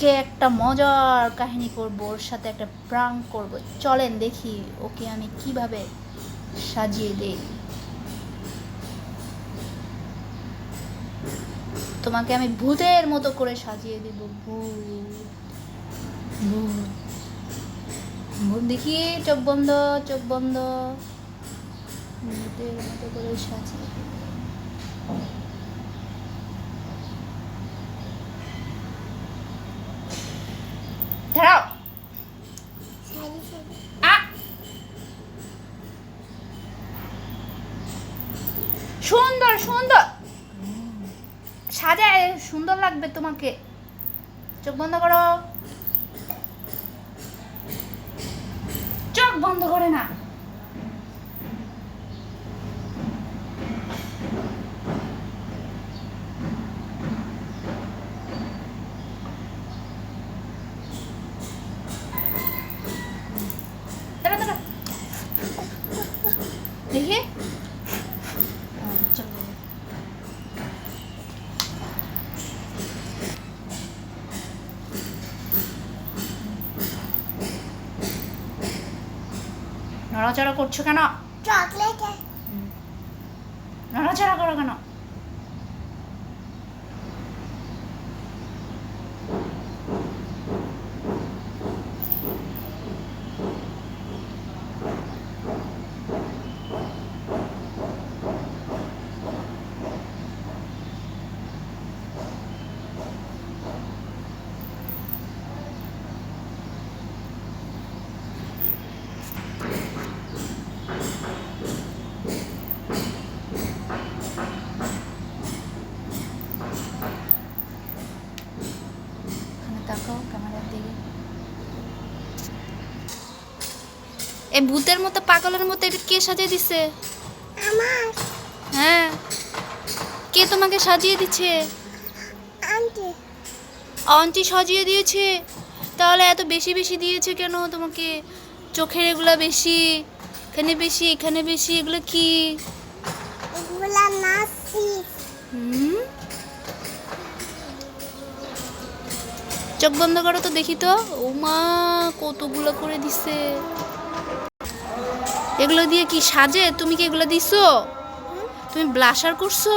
আজকে একটা মজার কাহিনী করব, ওর সাথে একটা প্রাঙ্ক করব। চলেন দেখি ওকে আমি কিভাবে সাজিয়ে দেই। তোমাকে আমি ভূতের মতো করে সাজিয়ে দেব। ভূত ভূত ভূত, দেখি চোখ বন্ধ, চোখ বন্ধ, ভূতের মতো করে সাজিয়ে দেব। দাঁড়াও। সুন্দর সুন্দর সাজায়, সুন্দর লাগবে তোমাকে। চোখ বন্ধ করো। চোখ বন্ধ করে না। দাঁড়া দাঁড়া, দেখি। চল নড়াচড়া করছো কেন? চকলেট নড়াচড়া করো কেন? তাকাও ক্যামেরার দিকে। এই ভূতের মতো পাগলের মতো এটা কে সাজিয়ে দিছে? আমার হ্যাঁ, কে তোমাকে সাজিয়ে দিচ্ছে? আন্টি আন্টি সাজিয়ে দিয়েছে? তাহলে এত বেশি বেশি দিয়েছে কেন তোমাকে? চোখের এগুলা বেশি, এখানে বেশি, এখানে বেশি, এগুলো কি? এগুলা নাচি হুম, চোখ বন্ধ করো তো দেখি তো। ও মা, কতগুলো করে দিছে। এগুলো দিয়ে কি সাজে? তুমি কি এগুলো দিছো? তুমি ব্লাশার করছো?